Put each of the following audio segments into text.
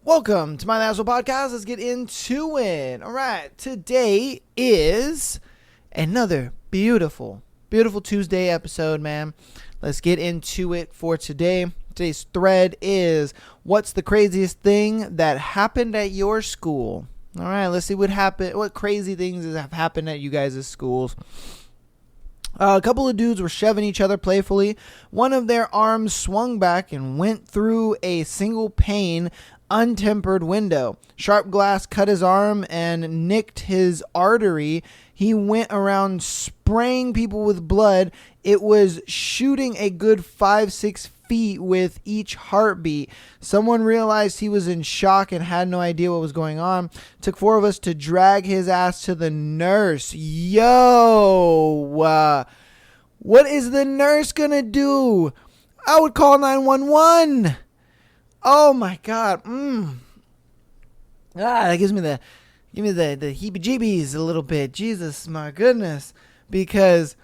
Welcome to my Asshole Podcast. Let's get into it. All right, today is another beautiful Tuesday episode, man. Let's get into it for today. Today's thread is, what's the craziest thing that happened at your school? All right, let's see what happened. What crazy things have happened at you guys' schools? A couple of dudes were shoving each other playfully. One of their arms swung back and went through a single pane, untempered window. Sharp glass cut his arm and nicked his artery. He went around spraying people with blood. It was shooting a good 5-6 feet with each heartbeat. Someone realized he was in shock and had no idea what was going on. Took 4 of us to drag his ass to the nurse. What is the nurse gonna do? I would call 911. Oh my God. That gives me the heebie-jeebies a little bit. Jesus, my goodness. Because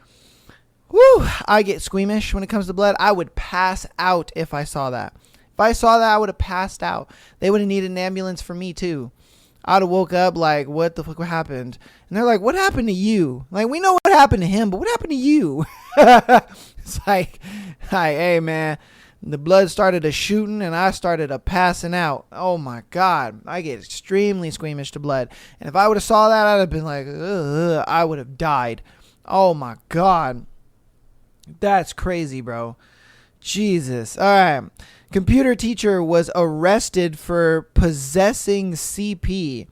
I get squeamish when it comes to blood. I would pass out if I saw that. If I saw that, I would have passed out. They would have needed an ambulance for me too. I would have woke up like, what the fuck happened? And they're like, what happened to you? Like, we know what happened to him, but what happened to you? It's like, hey man, the blood started a shooting and I started a passing out. Oh my God. I get extremely squeamish to blood. And if I would have saw that, I'd have been like, ugh, I would have died. Oh my God. That's crazy, bro. Jesus. All right. Computer teacher was arrested for possessing CP.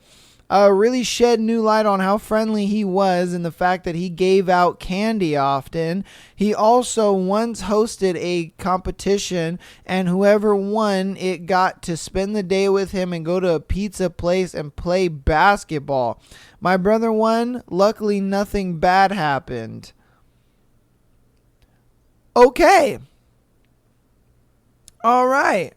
Really shed new light on how friendly he was and the fact that he gave out candy often. He also once hosted a competition, and whoever won it got to spend the day with him and go to a pizza place and play basketball. My brother won. Luckily, nothing bad happened. Okay. All right.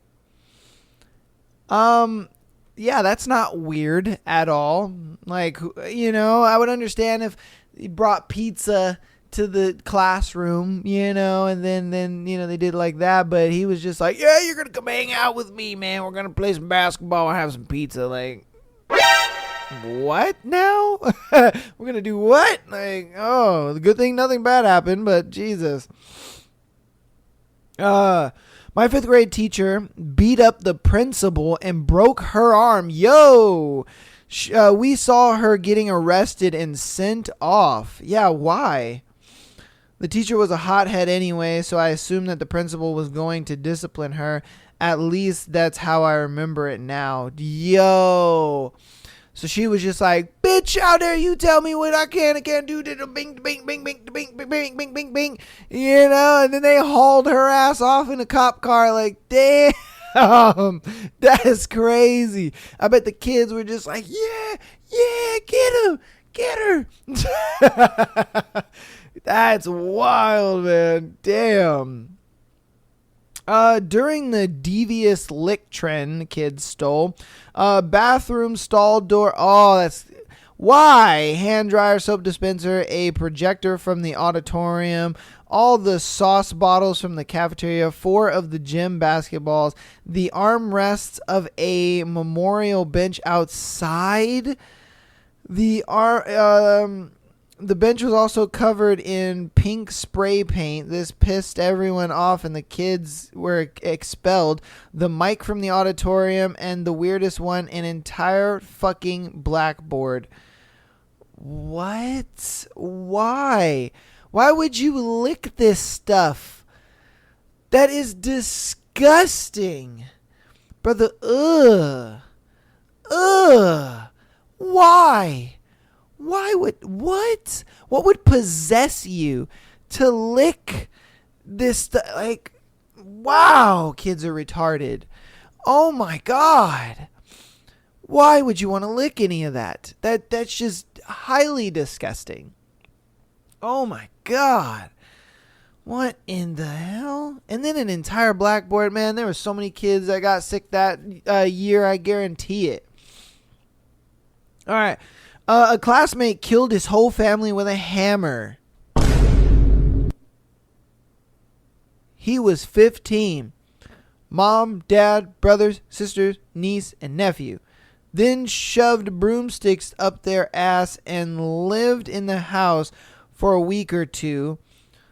Yeah, that's not weird at all. Like, I would understand if he brought pizza to the classroom, and then they did like that, but he was just like, yeah, you're going to come hang out with me, man. We're going to play some basketball and have some pizza. Like, what now? We're going to do what? Like, the good thing nothing bad happened, but Jesus. My 5th grade teacher beat up the principal and broke her arm. We saw her getting arrested and sent off. Yeah, why? The teacher was a hothead anyway, so I assumed that the principal was going to discipline her. At least that's how I remember it now. So she was just like, bitch, how dare you tell me what I can and can't do. Bing, bing, bing, bing, bing, bing, bing, bing, bing, bing. And then they hauled her ass off in a cop car like, damn, that is crazy. I bet the kids were just like, yeah, get her. That's wild, man. Damn. During the devious lick trend kids stole, bathroom stall door. Oh, that's why. Hand dryer, soap dispenser, a projector from the auditorium, all the sauce bottles from the cafeteria, 4 of the gym basketballs, the armrests of a memorial bench outside. The bench was also covered in pink spray paint. This pissed everyone off and the kids were expelled. The mic from the auditorium, and the weirdest one, an entire fucking blackboard. What? Why? Why would you lick this stuff? That is disgusting. Brother, why? What would possess you to lick this stuff? Like, wow, kids are retarded. Oh my God. Why would you want to lick any of that? That's just highly disgusting. Oh my God. What in the hell? And then an entire blackboard, man. There were so many kids that got sick that year, I guarantee it. All right. A classmate killed his whole family with a hammer. He was 15. mom, dad, brothers, sisters, niece, and nephew. Then shoved broomsticks up their ass and lived in the house for a week or two.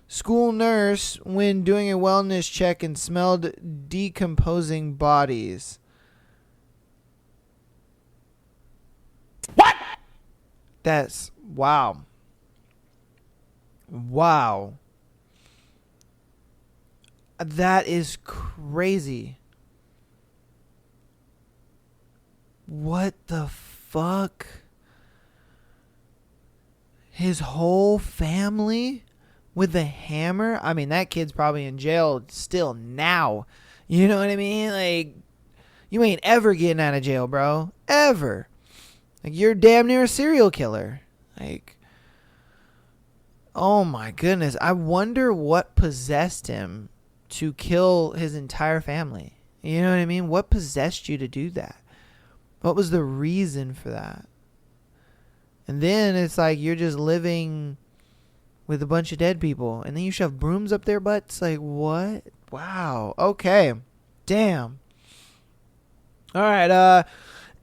School nurse when doing a wellness check and smelled decomposing bodies. What? That's wow. Wow. That is crazy. What the fuck? His whole family with the hammer? I mean, that kid's probably in jail still now. You know what I mean? Like, you ain't ever getting out of jail, bro. Ever. Like, you're damn near a serial killer. Like, oh my goodness. I wonder what possessed him to kill his entire family. You know what I mean? What possessed you to do that? What was the reason for that? And then it's like you're just living with a bunch of dead people. And then you shove brooms up their butts. Like, what? Wow. Okay. Damn. All right.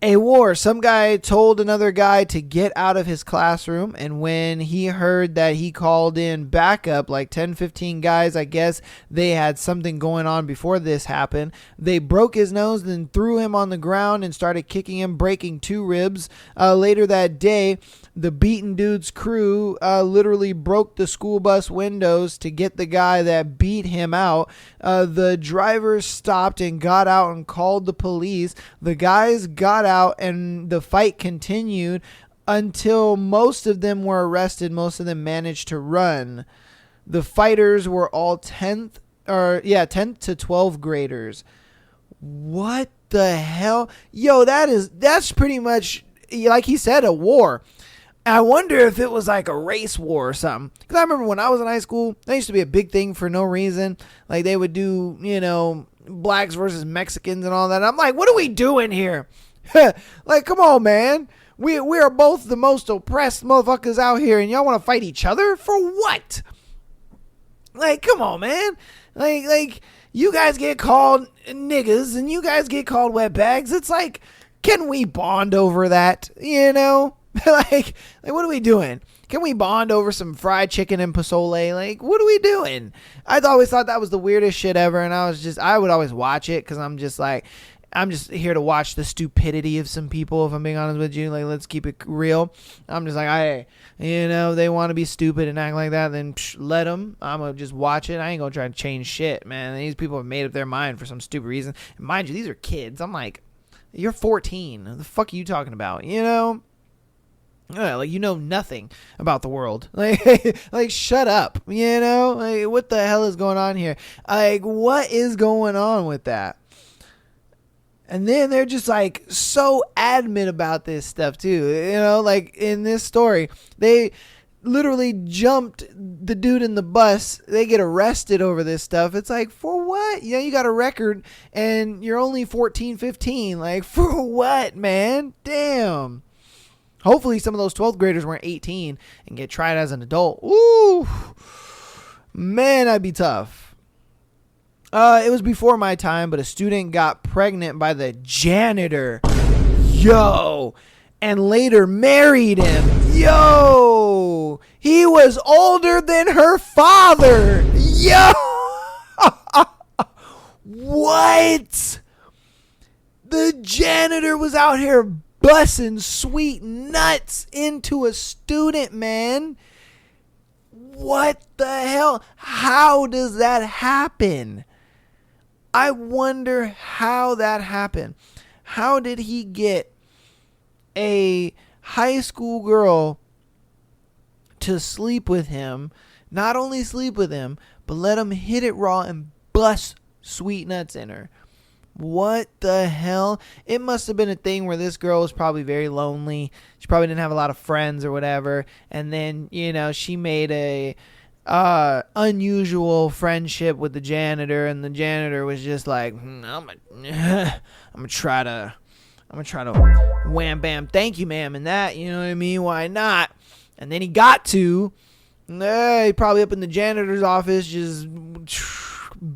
A war. Some guy told another guy to get out of his classroom, and when he heard that he called in backup, like 10, 15 guys, I guess they had something going on before this happened. They broke his nose, then threw him on the ground and started kicking him, breaking 2 ribs. Later that day, the beaten dude's crew literally broke the school bus windows to get the guy that beat him out. The driver stopped and got out and called the police. The guys got out and the fight continued until most of them were arrested. Most of them managed to run. The fighters were all 10th to 12th graders. What the hell? Yo, that's pretty much, like he said, a war. I wonder if it was like a race war or something. Because I remember when I was in high school, that used to be a big thing for no reason. Like they would do, blacks versus Mexicans and all that. I'm like, what are we doing here? Like, come on, man. We are both the most oppressed motherfuckers out here, and y'all want to fight each other? For what? Like, come on, man. Like you guys get called niggas, and you guys get called wetbags. It's like, can we bond over that? like what are we doing? Can we bond over some fried chicken and pozole? Like, what are we doing? I always thought that was the weirdest shit ever, and I would always watch it because I'm just here to watch the stupidity of some people, if I'm being honest with you. Like, let's keep it real. I'm just like, they want to be stupid and act like that, then let them. I'm going to just watch it. I ain't going to try to change shit, man. These people have made up their mind for some stupid reason. And mind you, these are kids. I'm like, you're 14. What the fuck are you talking about? Like, nothing about the world. Like, shut up. Like, what the hell is going on here? Like, what is going on with that? And then they're just like so adamant about this stuff too. Like in this story, they literally jumped the dude in the bus. They get arrested over this stuff. It's like, for what? You got a record and you're only 14, 15. Like, for what, man? Damn. Hopefully some of those 12th graders weren't 18 and get tried as an adult. Ooh, man, that'd be tough. It was before my time, but a student got pregnant by the janitor. Yo. And later married him. Yo. He was older than her father. Yo. What? The janitor was out here bussing sweet nuts into a student, man. What the hell? How does that happen? I wonder how that happened. How did he get a high school girl to sleep with him? Not only sleep with him, but let him hit it raw and bust sweet nuts in her. What the hell? It must have been a thing where this girl was probably very lonely. She probably didn't have a lot of friends or whatever. And then, she made a unusual friendship with the janitor, and the janitor was just like, I'm gonna try to wham bam thank you ma'am and that, you know what I mean, why not? And then he got to he probably up in the janitor's office just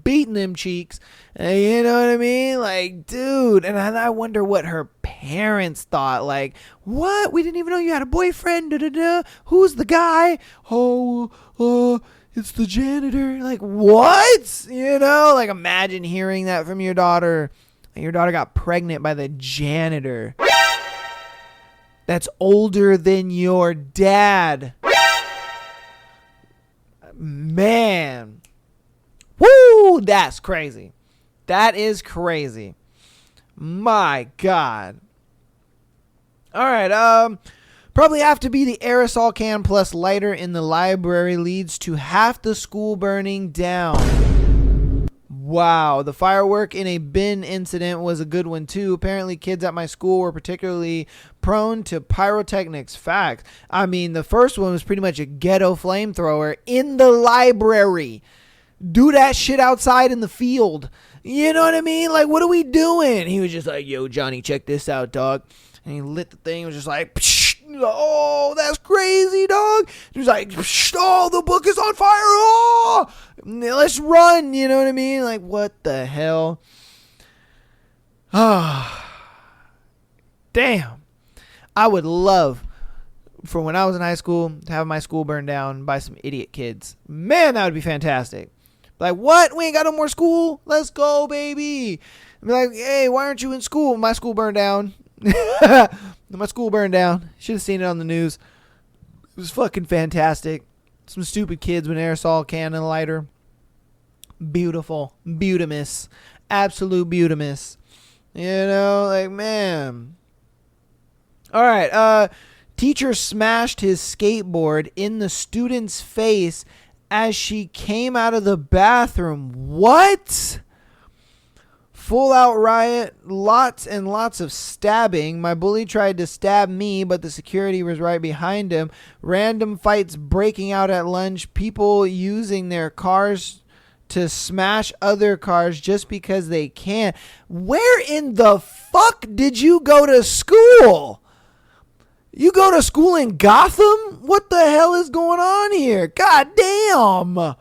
beating them cheeks, You know what I mean? Like, dude. And I wonder what her parents thought. Like, what? We didn't even know you had a boyfriend. Da, da, da. Who's the guy? Oh, it's the janitor. Like, what? You know? Like, imagine hearing that from your daughter. Your daughter got pregnant by the janitor that's older than your dad. Man. Woo! That's crazy. That is crazy. My God. All right. Probably have to be the aerosol can plus lighter in the library leads to half the school burning down. Wow. The firework in a bin incident was a good one too. Apparently kids at my school were particularly prone to pyrotechnics. Facts. I mean, the first one was pretty much a ghetto flamethrower in the library. Do that shit outside in the field. You know what I mean? Like, what are we doing? He was just like, yo, Johnny, check this out, dog. And he lit the thing. It was just like, psh, oh, that's crazy, dog. He was like, psh, oh, the book is on fire. Oh, let's run. You know what I mean? Like, what the hell? Ah, damn. I would love for when I was in high school to have my school burned down by some idiot kids. Man, that would be fantastic. Like, what? We ain't got no more school? Let's go, baby. I'd be like, hey, why aren't you in school? My school burned down. My school burned down. Should have seen it on the news. It was fucking fantastic. Some stupid kids with an aerosol can and a lighter. Beautiful. Beautimus. Absolute beautimus. You know, like, man. All right. Teacher smashed his skateboard in the student's face as she came out of the bathroom. What? Full out riot, lots and lots of stabbing. My bully tried to stab me, but the security was right behind him. Random fights breaking out at lunch. People using their cars to smash other cars just because they can. Where in the fuck did you go to school? You go to school in Gotham? What the hell is going on here? God damn.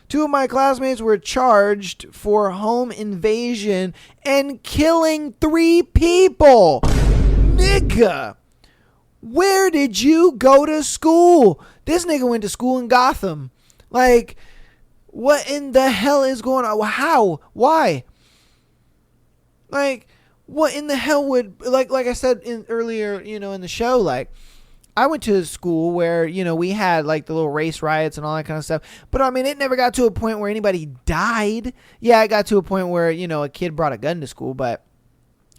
2 of my classmates were charged for home invasion and killing 3 people. Nigga. Where did you go to school? This nigga went to school in Gotham. Like, what in the hell is going on? How? Why? Like, what in the hell would, like I said earlier, in the show, like, I went to a school where, we had like the little race riots and all that kind of stuff. But I mean, it never got to a point where anybody died. Yeah, it got to a point where, a kid brought a gun to school, but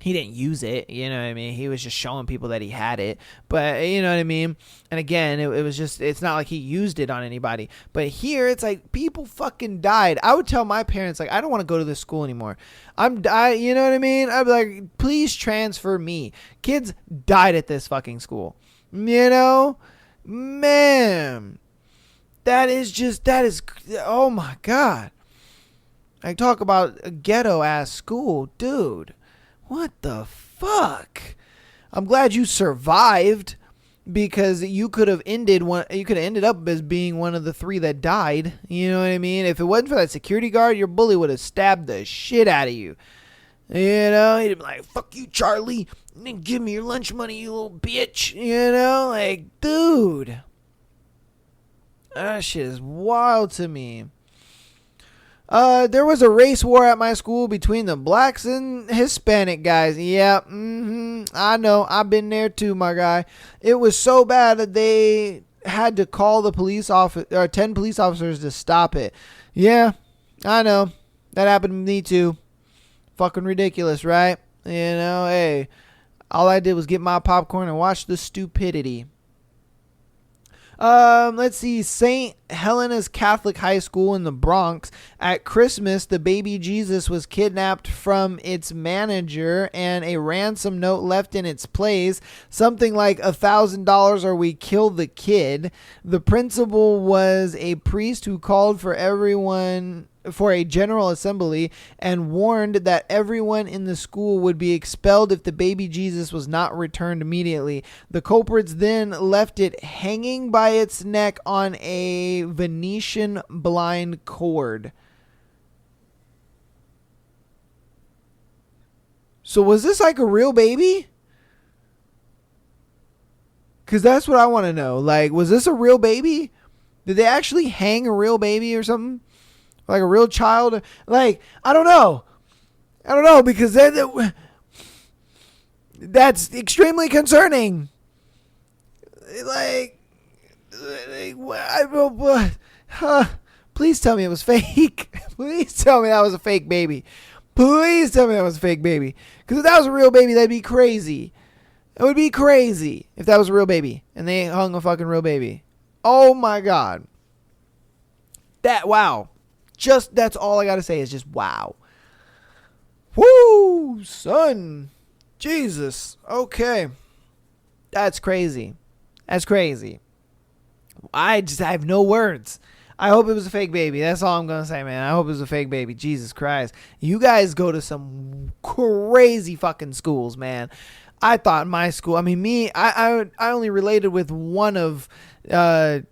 he didn't use it. You know what I mean? He was just showing people that he had it. But you know what I mean? And again, it was just, it's not like he used it on anybody. But here, it's like people fucking died. I would tell my parents, like, I don't want to go to this school anymore. You know what I mean? I'd be like, please transfer me. Kids died at this fucking school. Man, that is, oh my God. I talk about a ghetto ass school, dude. What the fuck? I'm glad you survived because you could have ended up as being one of the 3 that died. You know what I mean? If it wasn't for that security guard, your bully would have stabbed the shit out of you. He'd be like, fuck you, Charlie. And then give me your lunch money, you little bitch. Like, dude. That shit is wild to me. There was a race war at my school between the blacks and Hispanic guys. Yeah, I know. I've been there too, my guy. It was so bad that they had to call the 10 police officers to stop it. Yeah, I know. That happened to me too. Fucking ridiculous, right? Hey, all I did was get my popcorn and watch the stupidity. Let's see. St. Helena's Catholic High School in the Bronx. At Christmas, the baby Jesus was kidnapped from its manager and a ransom note left in its place. Something like $1,000 or we kill the kid. The principal was a priest who called for everyone for a general assembly and warned that everyone in the school would be expelled if the baby Jesus was not returned immediately. The culprits then left it hanging by its neck on a Venetian blind cord. So was this like a real baby? Because that's what I want to know. Like, was this a real baby? Did they actually hang a real baby or something? Like a real child? Like, I don't know. Because that's extremely concerning. Like please tell me it was fake. Please tell me that was a fake baby. Please tell me that was a fake baby. Because if that was a real baby, that'd be crazy. It would be crazy if that was a real baby and they hung a fucking real baby. Oh my God. Wow. Just, that's all I gotta say is just wow. Woo, son. Jesus. Okay. That's crazy. That's crazy. I have no words. I hope it was a fake baby. That's all I'm going to say, man. I hope it was a fake baby. Jesus Christ. You guys go to some crazy fucking schools, man. I thought my school, I only related with one of the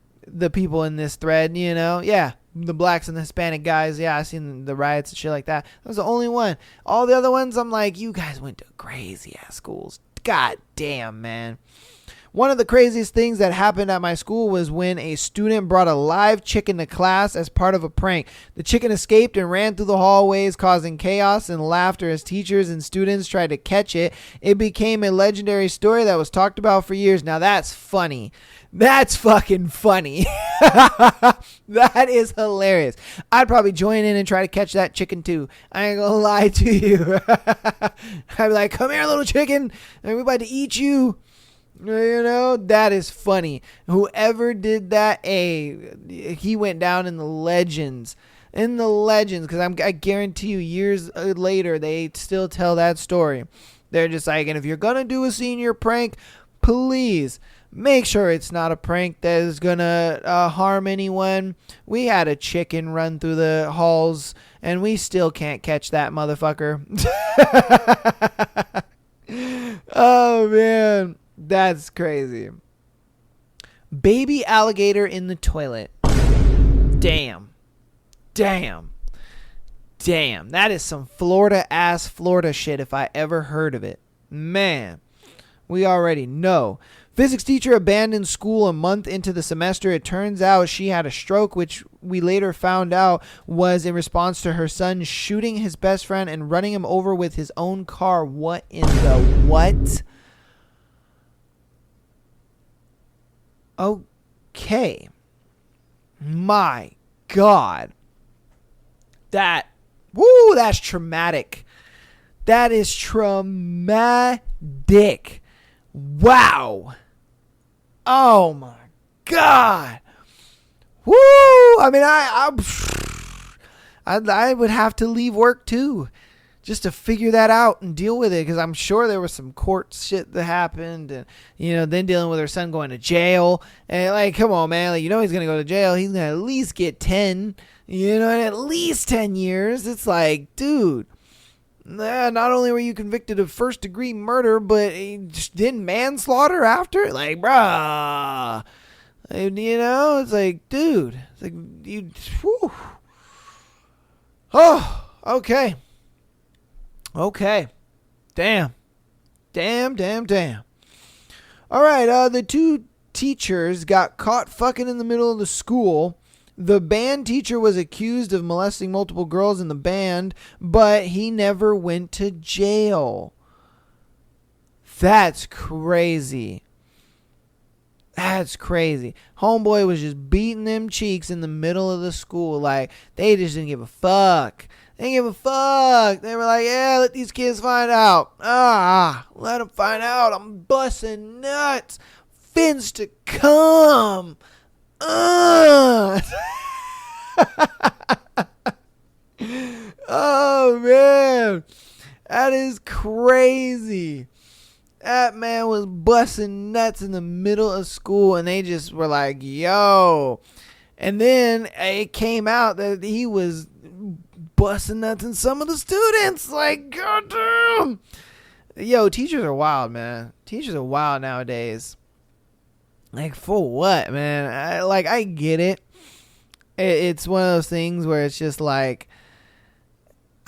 people in this thread, you know? Yeah. The blacks and the Hispanic guys. Yeah, I seen the riots and shit like that. That was the only one. All the other ones, I'm like, you guys went to crazy ass schools. God damn, man. One of the craziest things that happened at my school was when a student brought a live chicken to class as part of a prank. The chicken escaped and ran through the hallways, causing chaos and laughter as teachers and students tried to catch it. It became a legendary story that was talked about for years. Now that's funny. That's fucking funny. That is hilarious. I'd probably join in and try to catch that chicken too. I ain't gonna lie to you. I'd be like, come here, little chicken. I'm about to eat you. You know, that is funny. Whoever did that, he went down in the legends. Because I guarantee you years later, they still tell that story. They're just like, and if you're going to do a senior prank, please make sure it's not a prank that is going to harm anyone. We had a chicken run through the halls, and we still can't catch that motherfucker. Oh, man. That's crazy. Baby alligator in the toilet. Damn. That is some Florida shit if I ever heard of it. Man, we already know. Physics teacher abandoned school a month into the semester. It turns out she had a stroke, which we later found out was in response to her son shooting his best friend and running him over with his own car. What in the what? Okay. My God. That's traumatic. That is traumatic. Wow. Oh my God. Woo. I would have to leave work too, just to figure that out and deal with it, because I'm sure there was some court shit that happened, and then dealing with her son going to jail, and like, come on, man, like, he's gonna go to jail. He's gonna at least get 10, and at least 10 years. It's like, dude, not only were you convicted of first degree murder, but then manslaughter after, like, bruh, it's like, dude, it's like you. Whew. Oh, okay. Damn. All right, the two teachers got caught fucking in the middle of the school. The band teacher was accused of molesting multiple girls in the band, but he never went to jail. That's crazy. Homeboy was just beating them cheeks in the middle of the school. Like, they just didn't give a fuck. They were like, yeah, let these kids find out. Let them find out. I'm busting nuts. Fins to come. Oh, man. That is crazy. That man was busting nuts in the middle of school, and they just were like, yo. And then it came out that he was busting nuts in some of the students. Like, goddamn. Yo, teachers are wild, man. Teachers are wild nowadays. Like, for what, man? I get it. It's one of those things where it's just like,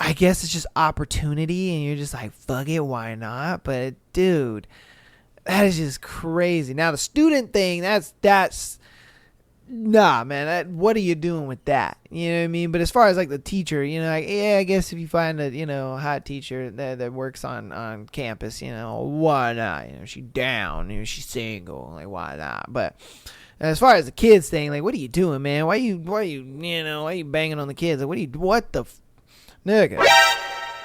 I guess it's just opportunity, and you're just like, fuck it, why not? But dude, that is just crazy. Now the student thing, that's nah, man. What are you doing with that? You know what I mean? But as far as like the teacher, like, yeah, I guess if you find a hot teacher that works on campus, why not? She down, she's single, like why not? But as far as the kids thing, like, what are you doing, man? Why you banging on the kids? Like, what the nigga?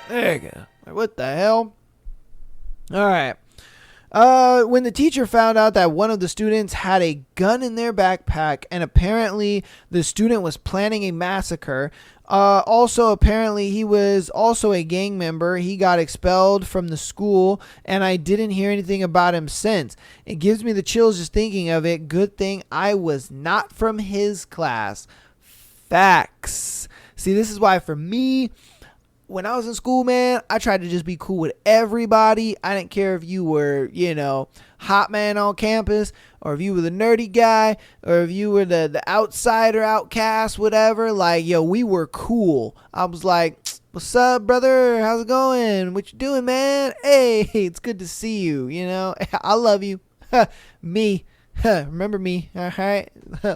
Like, what the hell? All right. When the teacher found out that one of the students had a gun in their backpack, and apparently the student was planning a massacre, also apparently he was also a gang member, he got expelled from the school, and I didn't hear anything about him since. It gives me the chills just thinking of it. Good thing I was not from his class. Facts. See, this is why for me, when I was in school, man, I tried to just be cool with everybody. I didn't care if you were, hot man on campus, or if you were the nerdy guy, or if you were the outsider, outcast, whatever. Like, yo, we were cool. I was like, what's up, brother? How's it going? What you doing, man? Hey, it's good to see you, I love you. Me. Remember me, all right?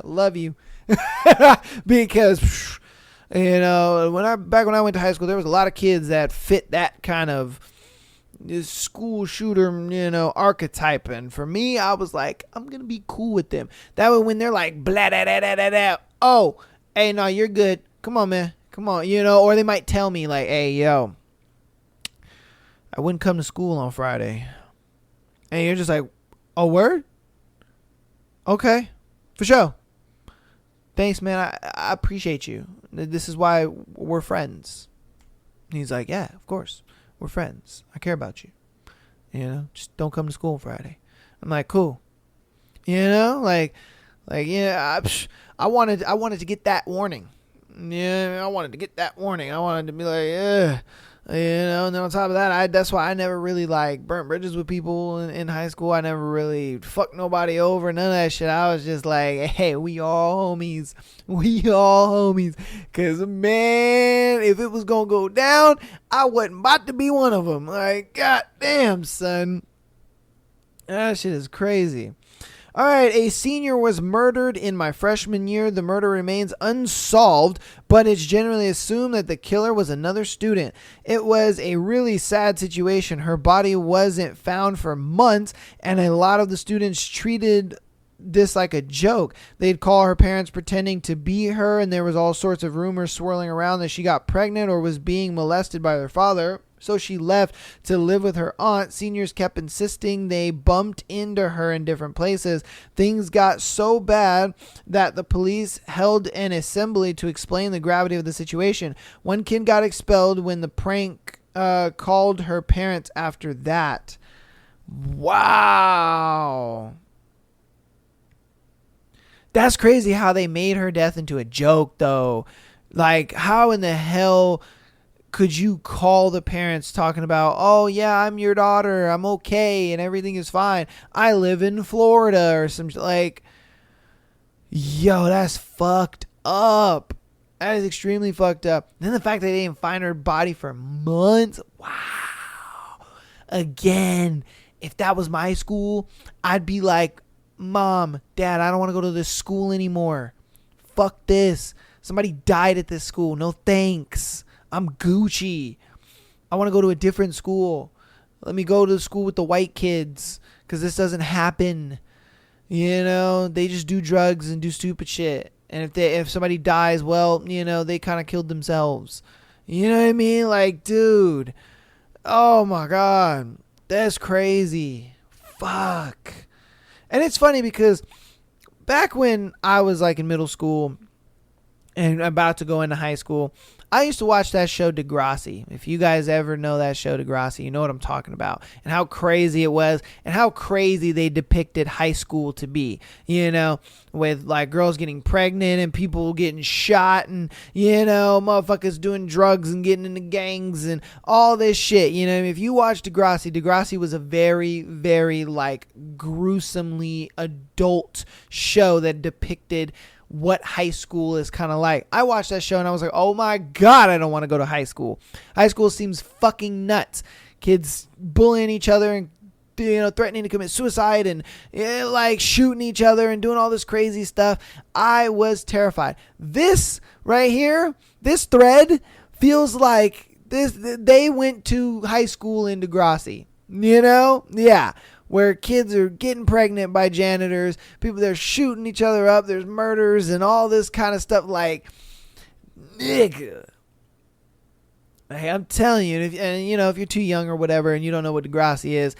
Love you. Because... back when I went to high school, there was a lot of kids that fit that kind of school shooter, archetype. And for me, I was like, I'm going to be cool with them. That way when they're like, blah, da, da, da, da, da, oh, hey, no, you're good. Come on, man. Come on, or they might tell me like, hey, yo, I wouldn't come to school on Friday. And you're just like, oh, word? Okay, for sure. Thanks, man. I appreciate you. This is why we're friends. And he's like, yeah, of course. We're friends. I care about you. Just don't come to school Friday. I'm like, cool. I wanted to get that warning. Yeah, I wanted to get that warning. I wanted to be like, yeah. And then on top of that, that's why I never really burnt bridges with people in high school. I never really fucked nobody over, none of that shit. I was just like, hey, we all homies. Cause man, if it was gonna go down, I wasn't about to be one of them. Like, goddamn, son, that shit is crazy. All right, a senior was murdered in my freshman year. The murder remains unsolved, but it's generally assumed that the killer was another student. It was a really sad situation. Her body wasn't found for months, and a lot of the students treated this like a joke. They'd call her parents pretending to be her, and there was all sorts of rumors swirling around that she got pregnant or was being molested by her father. So she left to live with her aunt. Seniors kept insisting they bumped into her in different places. Things got so bad that the police held an assembly to explain the gravity of the situation. One kid got expelled when the prank called her parents after that. Wow. That's crazy how they made her death into a joke, though. Like, how in the hell could you call the parents talking about, oh, yeah, I'm your daughter, I'm okay, and everything is fine. I live in Florida or some, like, yo, that's fucked up. That is extremely fucked up. And then the fact that they didn't find her body for months. Wow. Again, if that was my school, I'd be like, Mom, Dad, I don't want to go to this school anymore. Fuck this. Somebody died at this school. No thanks. I'm Gucci. I want to go to a different school. Let me go to the school with the white kids, because this doesn't happen. They just do drugs and do stupid shit. And if somebody dies, well, they kind of killed themselves. You know what I mean? Like, dude. Oh my God. That's crazy. Fuck. And it's funny because back when I was like in middle school and about to go into high school, I used to watch that show Degrassi. If you guys ever know that show Degrassi, you know what I'm talking about. And how crazy it was, and how crazy they depicted high school to be. With like girls getting pregnant and people getting shot, and motherfuckers doing drugs and getting into gangs and all this shit. If you watch Degrassi was a very, very like gruesomely adult show that depicted what high school is kind of like. I watched that show and I was like, oh my God, I don't want to go to high school. High school seems fucking nuts. Kids bullying each other and threatening to commit suicide and like shooting each other and doing all this crazy stuff. I was terrified. This right here, this thread feels like they went to high school in Degrassi. Yeah, where kids are getting pregnant by janitors, people they're shooting each other up, there's murders and all this kind of stuff. Like, nigga. Hey, I'm telling you, if you're too young or whatever and you don't know what Degrassi is,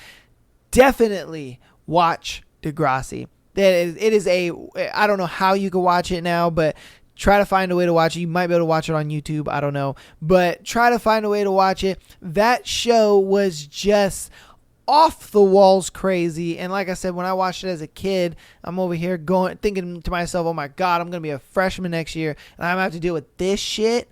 definitely watch Degrassi. It is I don't know how you can watch it now, but try to find a way to watch it. You might be able to watch it on YouTube. I don't know. But try to find a way to watch it. That show was just off the walls crazy. And like I said, when I watched it as a kid, I'm over here thinking to myself, oh my God, I'm going to be a freshman next year and I'm going to have to deal with this shit.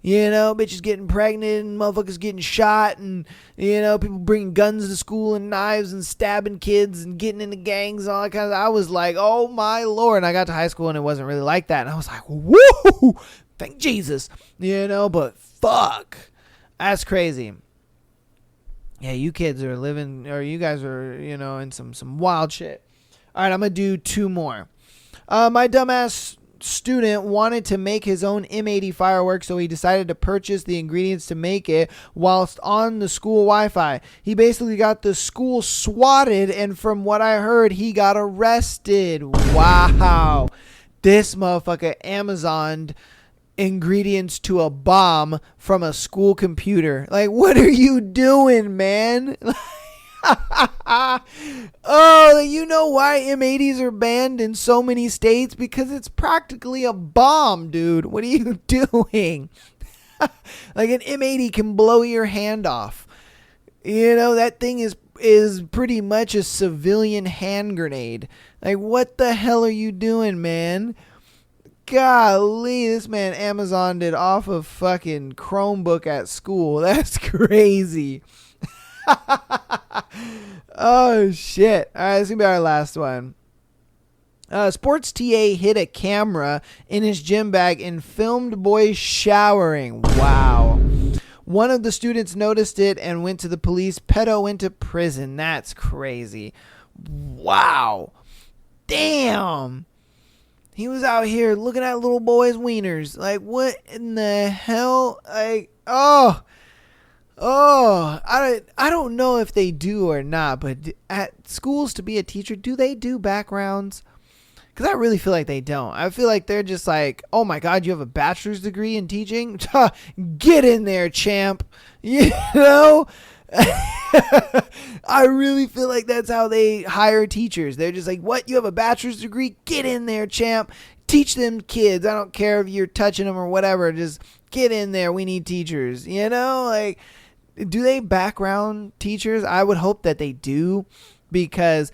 Bitches getting pregnant and motherfuckers getting shot and, people bringing guns to school and knives and stabbing kids and getting into gangs and all that kind of stuff. I was like, oh my Lord. And I got to high school and it wasn't really like that. And I was like, woo, thank Jesus, but fuck, that's crazy. Yeah, you kids are living, or you guys are, in some wild shit. All right, I'm going to do two more. My dumbass student wanted to make his own M80 fireworks, so he decided to purchase the ingredients to make it whilst on the school Wi-Fi. He basically got the school swatted, and from what I heard, he got arrested. Wow. This motherfucker Amazoned ingredients to a bomb from a school computer. Like, what are you doing, man? Oh, you know why M80s are banned in so many states? Because it's practically a bomb, dude. What are you doing? Like, an M80 can blow your hand off. That thing is pretty much a civilian hand grenade. Like, what the hell are you doing, man? Golly, this man Amazoned it off of fucking Chromebook at school. That's crazy. Oh shit. All right, this is gonna be our last one. Sports TA hid a camera in his gym bag and filmed boys showering. Wow. One of the students noticed it and went to the police. Pedo went to prison. That's crazy. Wow. Damn. He was out here looking at little boys' wieners. Like, what in the hell? Like, I don't know if they do or not, but at schools to be a teacher, do they do backgrounds? Because I really feel like they don't. I feel like they're just like, oh my God, you have a bachelor's degree in teaching? Get in there, champ. I really feel like that's how they hire teachers. They're just like, what? You have a bachelor's degree? Get in there, champ. Teach them kids. I don't care if you're touching them or whatever. Just get in there. We need teachers. Like, do they background teachers? I would hope that they do, because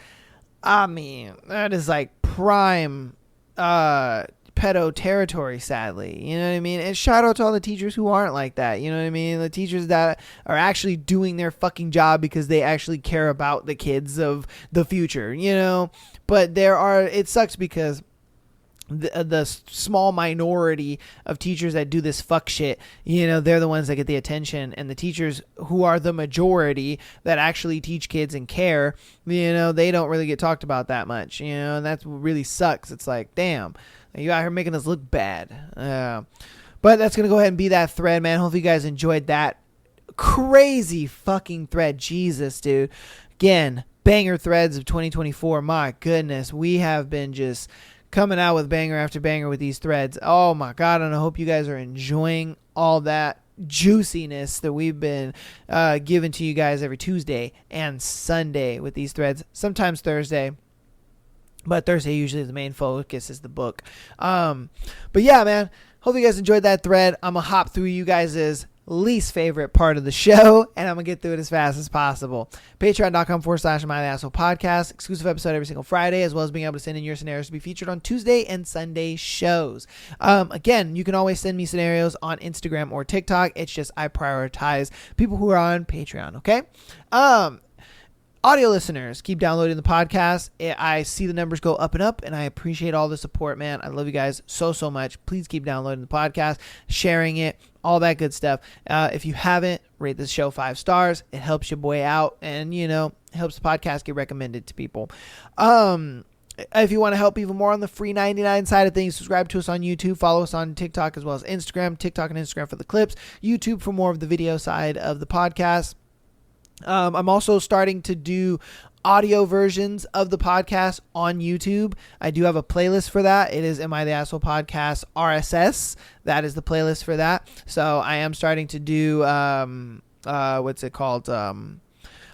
that is like prime pedo territory, sadly. You know what I mean? And shout out to all the teachers who aren't like that. You know what I mean? The teachers that are actually doing their fucking job because they actually care about the kids of the future, But it sucks because the small minority of teachers that do this fuck shit, they're the ones that get the attention, and the teachers who are the majority that actually teach kids and care, they don't really get talked about that much, and that's what really sucks. It's like, damn, you out here making us look bad. But that's going to go ahead and be that thread, man. Hopefully you guys enjoyed that crazy fucking thread. Jesus, dude. Again, banger threads of 2024. My goodness, we have been just coming out with banger after banger with these threads. Oh my God, and I hope you guys are enjoying all that juiciness that we've been giving to you guys every Tuesday and Sunday with these threads. Sometimes Thursday, but Thursday usually the main focus is the book. But yeah, man, hope you guys enjoyed that thread. I'm gonna hop through you guys' least favorite part of the show, and I'm gonna get through it as fast as possible. Patreon.com/MyAsshole Podcast. Exclusive episode every single Friday, as well as being able to send in your scenarios to be featured on Tuesday and Sunday shows. Again, you can always send me scenarios on Instagram or TikTok. It's just I prioritize people who are on Patreon. Okay. Audio listeners, keep downloading the podcast. I see the numbers go up and up, and I appreciate all the support, man. I love you guys so much. Please keep downloading the podcast, sharing it, all that good stuff. If you haven't, rate the show 5 stars. It helps your boy out, and, helps the podcast get recommended to people. If you want to help even more on the free 99 side of things, subscribe to us on YouTube. Follow us on TikTok as well as Instagram. TikTok and Instagram for the clips. YouTube for more of the video side of the podcast. I'm also starting to do audio versions of the podcast on YouTube. I do have a playlist for that. It is Am I the Asshole Podcast RSS. That is the playlist for that. So I am starting to do,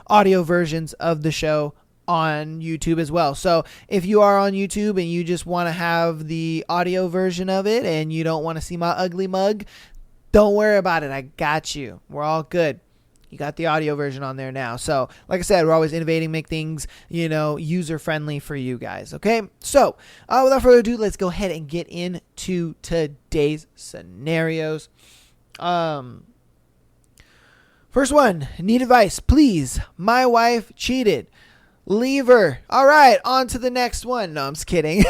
audio versions of the show on YouTube as well. So if you are on YouTube and you just want to have the audio version of it and you don't want to see my ugly mug, don't worry about it. I got you. We're all good. You got the audio version on there now. So like I said, we're always innovating, make things, user friendly for you guys. Okay. So without further ado, let's go ahead and get into today's scenarios. First one, need advice, please. My wife cheated. Leave her. All right, on to the next one. No, I'm just kidding.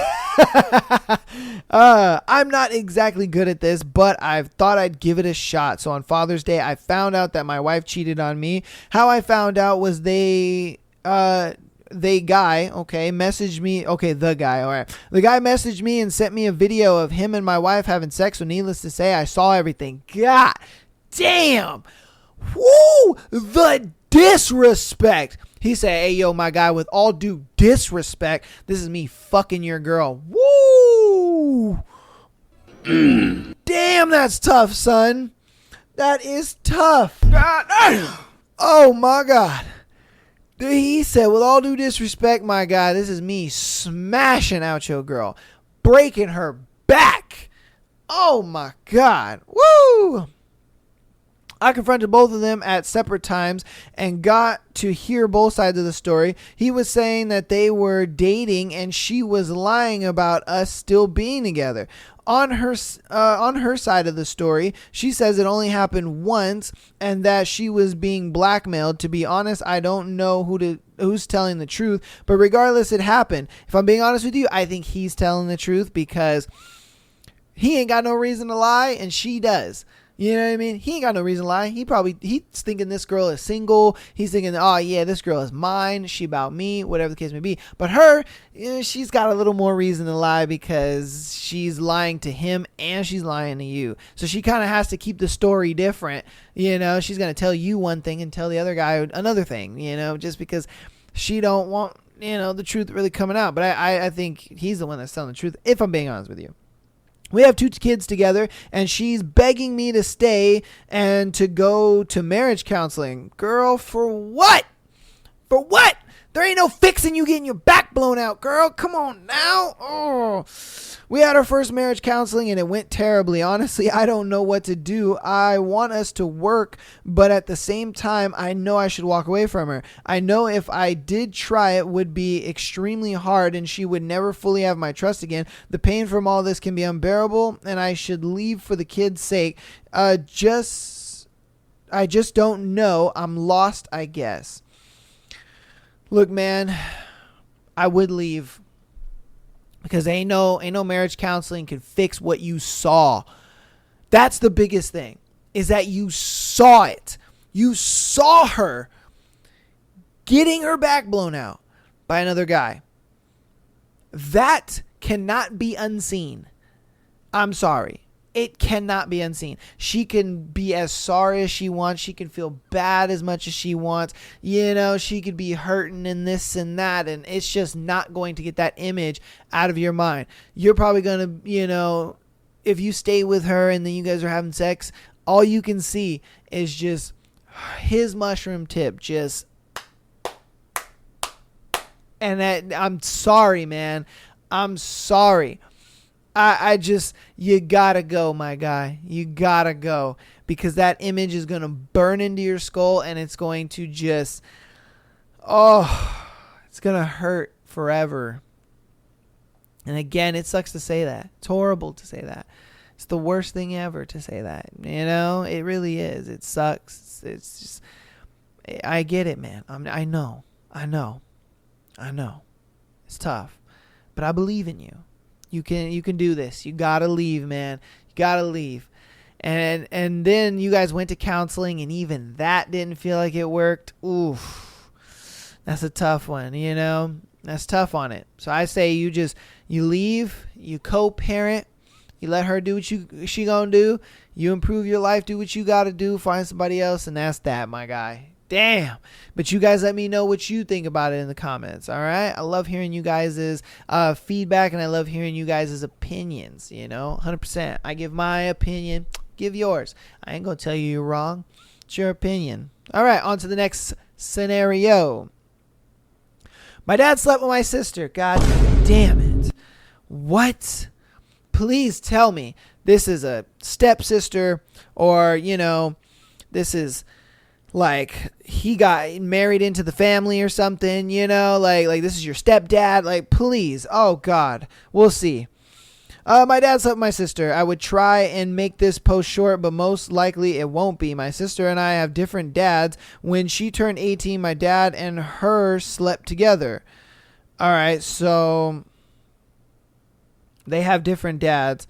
I'm not exactly good at this, but I've thought I'd give it a shot. So on Father's Day, I found out that my wife cheated on me. How I found out was the guy messaged me. Okay, the guy. All right. The guy messaged me and sent me a video of him and my wife having sex. So needless to say, I saw everything. God damn. Woo! The disrespect. He said, hey, yo, my guy, with all due disrespect, this is me fucking your girl. Woo! Damn, that's tough, son. That is tough. Oh, my God. He said, with all due disrespect, my guy, this is me smashing out your girl, breaking her back. Oh, my God. Woo! I confronted both of them at separate times and got to hear both sides of the story. He was saying that they were dating and she was lying about us still being together. On her side of the story, she says it only happened once and that she was being blackmailed. To be honest, I don't know who's telling the truth, but regardless, it happened. If I'm being honest with you, I think he's telling the truth because he ain't got no reason to lie and she does. You know what I mean? He ain't got no reason to lie. He's thinking this girl is single. He's thinking, oh yeah, this girl is mine. She about me, whatever the case may be. But her, she's got a little more reason to lie because she's lying to him and she's lying to you. So she kind of has to keep the story different. She's going to tell you one thing and tell the other guy another thing, just because she don't want, the truth really coming out. But I think he's the one that's telling the truth, if I'm being honest with you. We have 2 kids together, and she's begging me to stay and to go to marriage counseling. Girl, for what? For what? There ain't no fixing you getting your back blown out, girl. Come on now. Oh. We had our first marriage counseling, and it went terribly. Honestly, I don't know what to do. I want us to work, but at the same time, I know I should walk away from her. I know if I did try, it would be extremely hard, and she would never fully have my trust again. The pain from all this can be unbearable, and I should leave for the kids' sake. I just don't know. I'm lost, I guess. Look, man, I would leave because ain't no marriage counseling can fix what you saw. That's the biggest thing, is that you saw it. You saw her getting her back blown out by another guy. That cannot be unseen. I'm sorry. It cannot be unseen. She can be as sorry as she wants. She can feel bad as much as she wants. She could be hurting and this and that. And it's just not going to get that image out of your mind. You're probably going to, if you stay with her and then you guys are having sex, all you can see is just his mushroom tip. I'm sorry, man. I'm sorry. You gotta go, my guy. You gotta go, because that image is going to burn into your skull and it's going to it's going to hurt forever. And again, it sucks to say that. It's horrible to say that. It's the worst thing ever to say that. It really is. It sucks. It's just, I get it, man. I know. I know. It's tough, but I believe in you. You can do this. You gotta leave, man. You gotta leave. And then you guys went to counseling, and even that didn't feel like it worked. Oof, that's a tough one. That's tough on it. So I say you leave. You co-parent. You let her do what she gonna do. You improve your life. Do what you gotta do. Find somebody else, and that's that, my guy. Damn. But you guys let me know what you think about it in the comments. All right. I love hearing you guys' feedback, and I love hearing you guys' opinions. 100%. I give my opinion. Give yours. I ain't gonna tell you you're wrong. It's your opinion. All right. On to the next scenario. My dad slept with my sister. God damn it. What? Please tell me this is a stepsister, or, this is like he got married into the family or something, like this is your stepdad. Like, please. Oh, God. We'll see. My dad slept with my sister. I would try and make this post short, but most likely it won't be. My sister and I have different dads. When she turned 18, my dad and her slept together. All right, so they have different dads.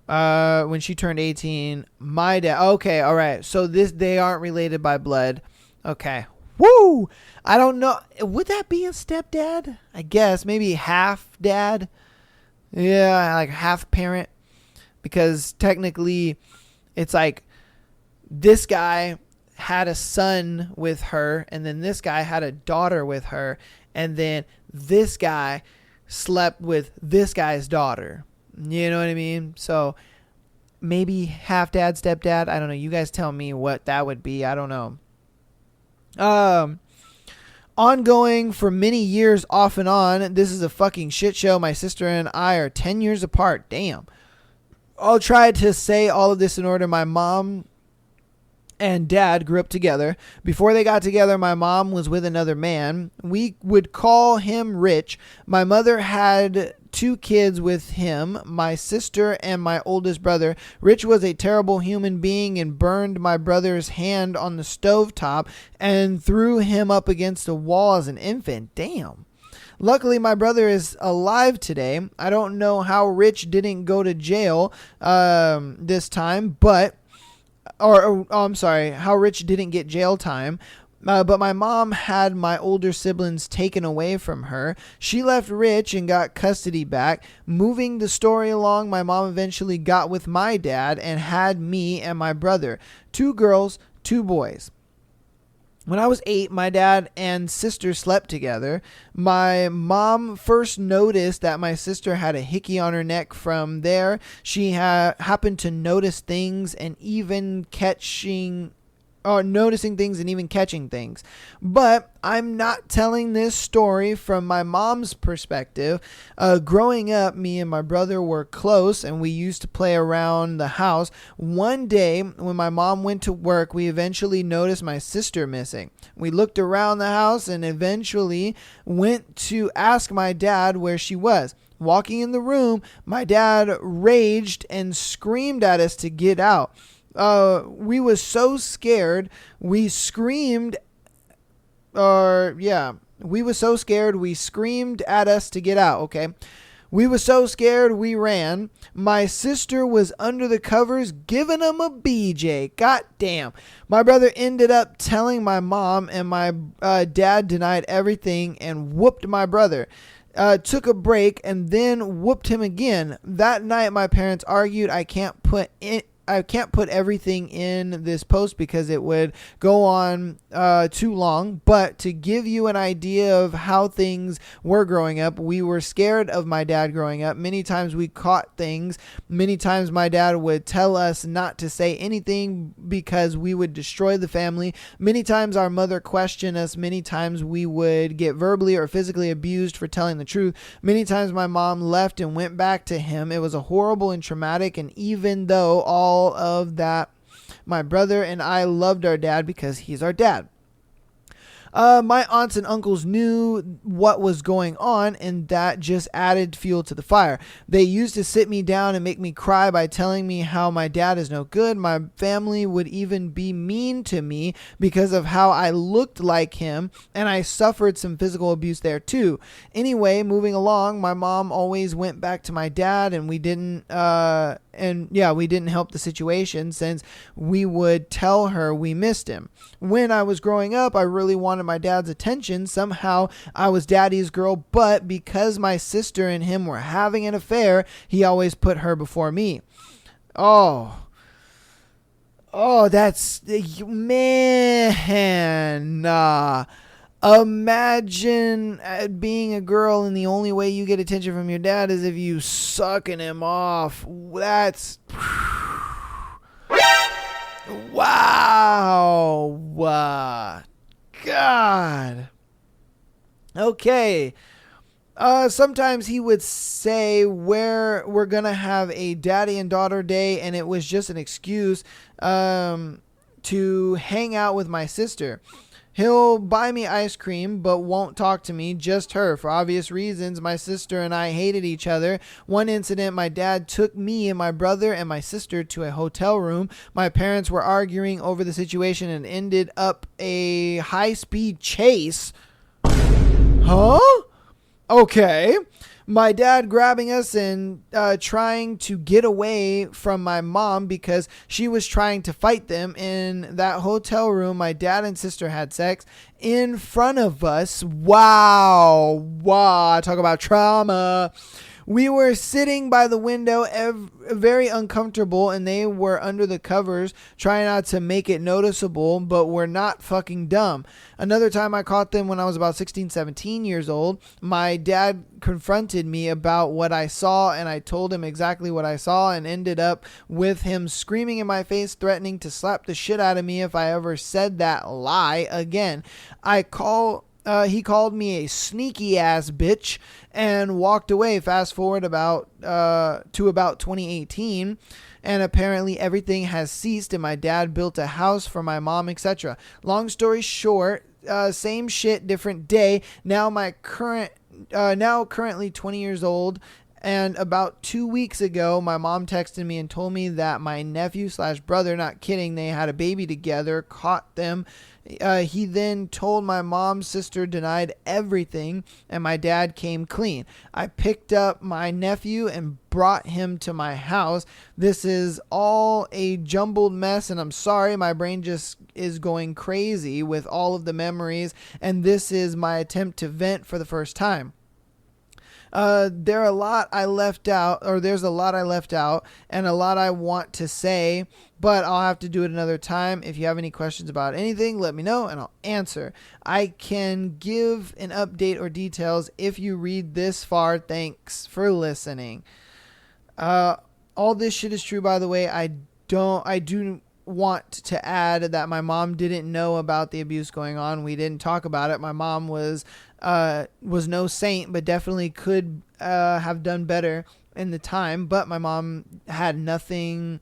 When she turned 18, my dad. Okay, all right. So they aren't related by blood. Okay. Woo! I don't know. Would that be a stepdad? I guess maybe half dad. Yeah, like half parent, because technically it's like this guy had a son with her, and then this guy had a daughter with her, and then this guy slept with this guy's daughter. You know what I mean? So maybe half dad, stepdad. I don't know. You guys tell me what that would be. I don't know. Ongoing for many years off and on. This is a fucking shit show. My sister and I are 10 years apart. Damn. I'll try to say all of this in order. My mom and dad grew up together. Before they got together, my mom was with another man. We would call him Rich. My mother had 2 kids with him, my sister and my oldest brother. Rich was a terrible human being and burned my brother's hand on the stovetop and threw him up against a wall as an infant. Damn. Luckily, my brother is alive today. I don't know how Rich didn't go to jail this time, I'm sorry, how Rich didn't get jail time. But my mom had my older siblings taken away from her. She left Rich and got custody back. Moving the story along, my mom eventually got with my dad and had me and my brother. 2 girls, 2 boys. When I was 8, my dad and sister slept together. My mom first noticed that my sister had a hickey on her neck. From there, she happened to notice things and even noticing things and even catching things. But I'm not telling this story from my mom's perspective. Growing up, me and my brother were close and we used to play around the house. One day when my mom went to work, we eventually noticed my sister missing. We looked around the house and eventually went to ask my dad where she was. Walking in the room, my dad raged and screamed at us to get out. We was so scared, we screamed at us to get out, okay? We was so scared, we ran. My sister was under the covers giving him a BJ. God damn. My brother ended up telling my mom, and my dad denied everything and whooped my brother. Took a break and then whooped him again. That night, my parents argued. I can't put everything in this post because it would go on too long. But to give you an idea of how things were growing up, we were scared of my dad growing up. Many times we caught things. Many times my dad would tell us not to say anything because we would destroy the family. Many times our mother questioned us. Many times we would get verbally or physically abused for telling the truth. Many times my mom left and went back to him. It was a horrible and traumatic, and even though all of that, my brother and I loved our dad because he's our dad. My aunts and uncles knew what was going on, and that just added fuel to the fire. They used to sit me down and make me cry by telling me how my dad is no good. My family would even be mean to me because of how I looked like him, and I suffered some physical abuse there too. Anyway, moving along, my mom always went back to my dad, and we didn't help the situation since we would tell her we missed him. When I was growing up, I really wanted my dad's attention. Somehow I was daddy's girl, but because my sister and him were having an affair, he always put her before me. Oh, that's, man, imagine being a girl and the only way you get attention from your dad is if you sucking him off. That's wow. God. Okay. Sometimes he would say we're gonna have a daddy and daughter day, and it was just an excuse to hang out with my sister. He'll buy me ice cream, but won't talk to me, just her. For obvious reasons, my sister and I hated each other. One incident, my dad took me and my brother and my sister to a hotel room. My parents were arguing over the situation and ended up a high-speed chase. Huh? Okay. My dad grabbing us and trying to get away from my mom because she was trying to fight them. In that hotel room, my dad and sister had sex in front of us. Wow. Talk about trauma. We were sitting by the window, very uncomfortable, and they were under the covers, trying not to make it noticeable, but were not fucking dumb. Another time I caught them when I was about 16, 17 years old. My dad confronted me about what I saw, and I told him exactly what I saw, and ended up with him screaming in my face, threatening to slap the shit out of me if I ever said that lie again. He called me a sneaky ass bitch and walked away. Fast forward to about 2018, and apparently everything has ceased, and my dad built a house for my mom, etc. Long story short, same shit, different day. Now currently 20 years old. And about 2 weeks ago, my mom texted me and told me that my nephew/brother, not kidding, they had a baby together, caught them. He then told my mom's sister, denied everything, and my dad came clean. I picked up my nephew and brought him to my house. This is all a jumbled mess, and I'm sorry, my brain just is going crazy with all of the memories, and this is my attempt to vent for the first time. There's a lot I left out, and a lot I want to say, but I'll have to do it another time. If you have any questions about anything, let me know and I'll answer. I can give an update or details if you read this far. Thanks for listening. All this shit is true, by the way. I do want to add that my mom didn't know about the abuse going on. We didn't talk about it. My mom was no saint, but definitely could have done better in the time. But my mom had nothing.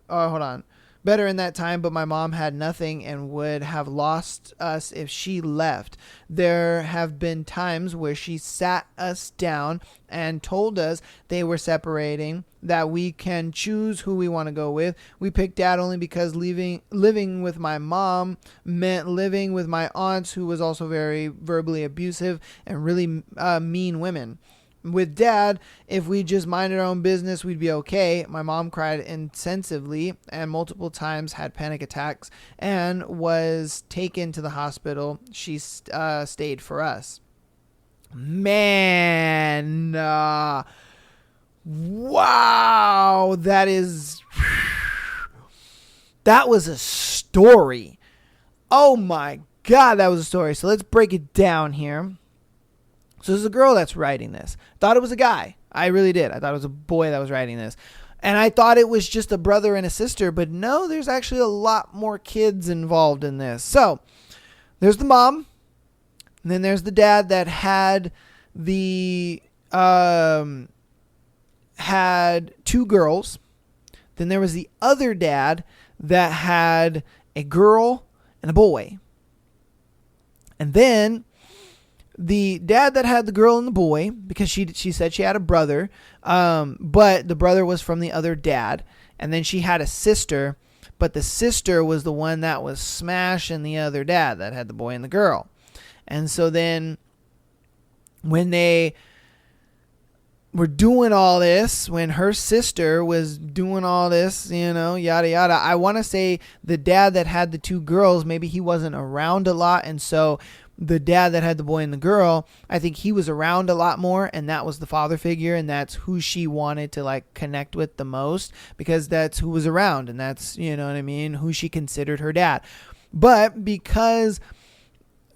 Better in that time, but my mom had nothing and would have lost us if she left. There have been times where she sat us down and told us they were separating, that we can choose who we want to go with. We picked dad only because living with my mom meant living with my aunts, who was also very verbally abusive and really mean women. With dad, if we just minded our own business, we'd be okay. My mom cried intensively and multiple times had panic attacks and was taken to the hospital. She stayed for us. Man, wow, that was a story. Oh my God, that was a story. So let's break it down here. So there's a girl that's writing this. Thought it was a guy. I really did. I thought it was a boy that was writing this. And I thought it was just a brother and a sister. But no, there's actually a lot more kids involved in this. So there's the mom. And then there's the dad that had had two girls. Then there was the other dad that had a girl and a boy. And then the dad that had the girl and the boy, because she said she had a brother, but the brother was from the other dad. And then she had a sister, but the sister was the one that was smashing the other dad that had the boy and the girl. And so then when they were doing all this, when her sister was doing all this, yada, yada, I want to say the dad that had the two girls, maybe he wasn't around a lot. And so the dad that had the boy and the girl, I think he was around a lot more, and that was the father figure, and that's who she wanted to like connect with the most, because that's who was around, and that's, who she considered her dad. But because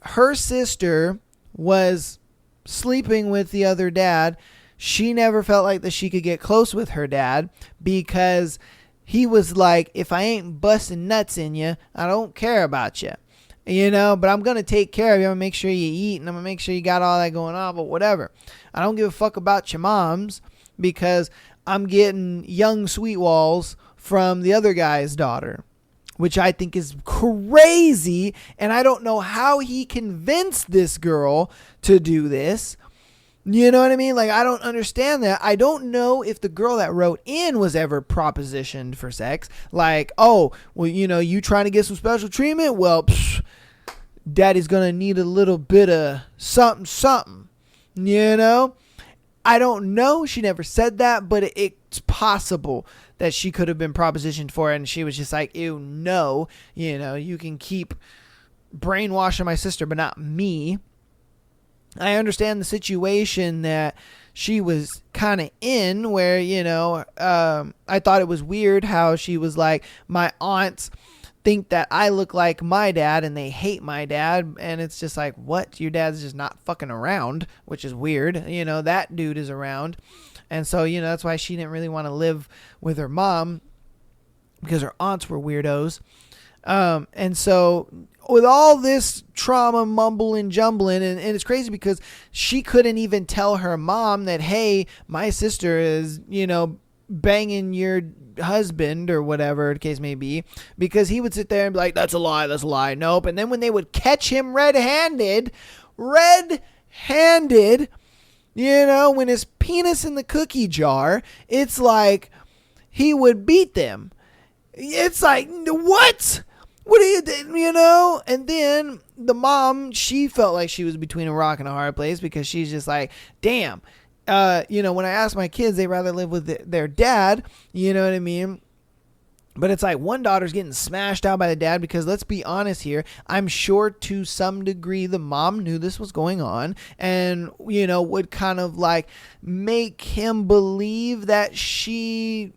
her sister was sleeping with the other dad, she never felt like that she could get close with her dad, because he was like, if I ain't busting nuts in you, I don't care about you. But I'm going to take care of you. I'm going to make sure you eat, and I'm going to make sure you got all that going on, but whatever. I don't give a fuck about your moms, because I'm getting young sweet walls from the other guy's daughter, which I think is crazy. And I don't know how he convinced this girl to do this. You know what I mean? Like, I don't understand that. I don't know if the girl that wrote in was ever propositioned for sex. Like, oh, well, you trying to get some special treatment? Well, daddy's going to need a little bit of something, I don't know. She never said that, but it's possible that she could have been propositioned for it, and she was just like, ew, no. You can keep brainwashing my sister, but not me. I understand the situation that she was kind of in, where, I thought it was weird how she was like, my aunts think that I look like my dad and they hate my dad. And it's just like, what? Your dad's just not fucking around, which is weird. That dude is around. And so, that's why she didn't really want to live with her mom, because her aunts were weirdos. And so with all this trauma mumbling, jumbling, and it's crazy because she couldn't even tell her mom that, hey, my sister is, banging your husband or whatever the case may be, because he would sit there and be like, that's a lie. Nope. And then when they would catch him red-handed, when his penis in the cookie jar, it's like he would beat them. It's like, what? What do you, And then the mom, she felt like she was between a rock and a hard place, because she's just like, damn, when I ask my kids, they rather live with their dad, you know what I mean? But it's like one daughter's getting smashed out by the dad, because let's be honest here, I'm sure to some degree the mom knew this was going on, and, would kind of like make him believe that she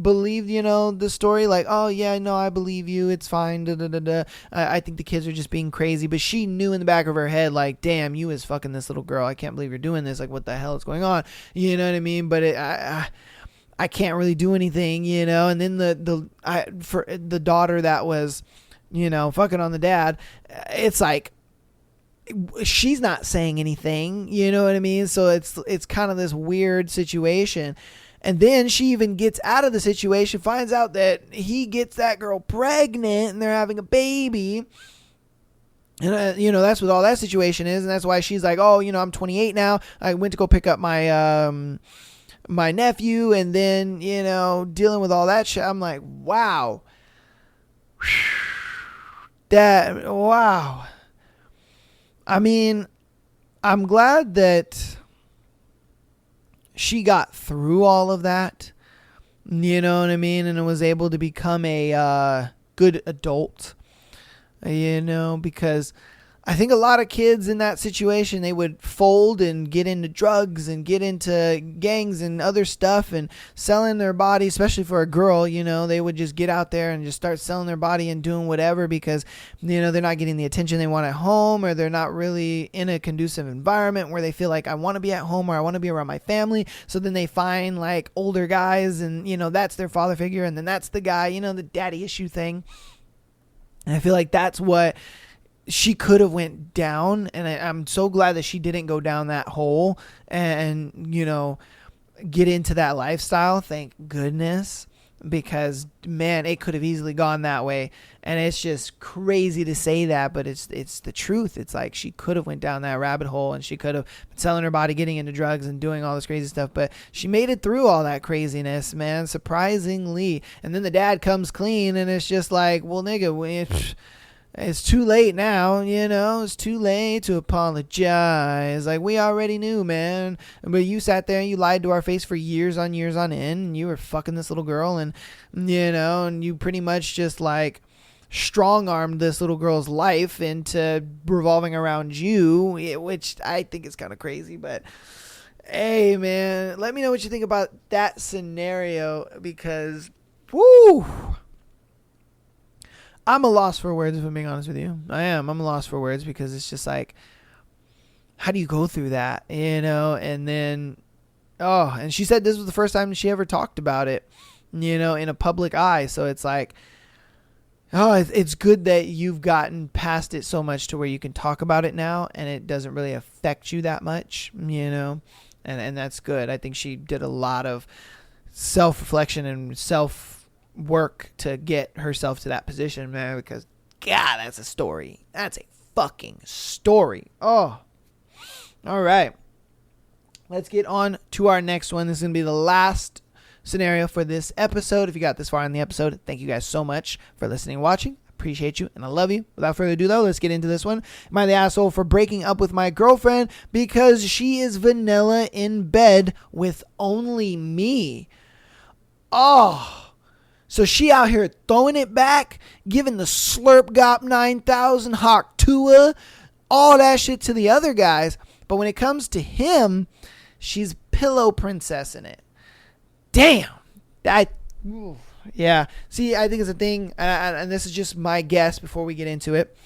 believed, the story, like, oh yeah, no, I believe you, it's fine, I think the kids are just being crazy. But she knew in the back of her head, like, damn, you is fucking this little girl, I can't believe you're doing this, like, what the hell is going on, you know what I mean? But I can't really do anything, and then for the daughter that was, fucking on the dad, it's like, she's not saying anything, you know what I mean? So it's kind of this weird situation. And then she even gets out of the situation, finds out that he gets that girl pregnant, and they're having a baby. And, that's what all that situation is. And that's why she's like, oh, I'm 28 now. I went to go pick up my my nephew, and then, dealing with all that shit. I'm like, wow. Wow. I mean, I'm glad that she got through all of that, you know what I mean? And was able to become a good adult, because I think a lot of kids in that situation, they would fold and get into drugs and get into gangs and other stuff and selling their body, especially for a girl, they would just get out there and just start selling their body and doing whatever, because, they're not getting the attention they want at home, or they're not really in a conducive environment where they feel like, I want to be at home, or I want to be around my family. So then they find like older guys, and, that's their father figure. And then that's the guy, the daddy issue thing. And I feel like that's what she could have went down, and I'm so glad that she didn't go down that hole and get into that lifestyle. Thank goodness. because, man, it could have easily gone that way. And it's just crazy to say that, but it's the truth. It's like she could have went down that rabbit hole, and she could have been selling her body, getting into drugs, and doing all this crazy stuff. But she made it through all that craziness, man, surprisingly. And then the dad comes clean, and it's just like, well, nigga, it's too late now, it's too late to apologize. Like, we already knew, man. But you sat there and you lied to our face for years on end, and you were fucking this little girl, and, and you pretty much just like strong-armed this little girl's life into revolving around you, which I think is kind of crazy. But hey, man, let me know what you think about that scenario, because woo, I'm a loss for words, if I'm being honest with you. I'm a loss for words, because it's just like, how do you go through that, and then and she said this was the first time she ever talked about it, in a public eye. So it's like, it's good that you've gotten past it so much to where you can talk about it now, and it doesn't really affect you that much, and that's good. I think she did a lot of self-reflection and self-work to get herself to that position, man, because, God, that's a story. That's a fucking story. Oh, all right. Let's get on to our next one. This is going to be the last scenario for this episode. If you got this far in the episode, thank you guys so much for listening and watching. Appreciate you, and I love you. Without further ado, though, let's get into this one. Am I the asshole for breaking up with my girlfriend because she is vanilla in bed with only me? Oh, so she out here throwing it back, giving the Slurp Gop 9000, Hawk Tua, all that shit to the other guys. But when it comes to him, she's pillow princess in it. Damn. Yeah. See, I think it's a thing, and this is just my guess before we get into it,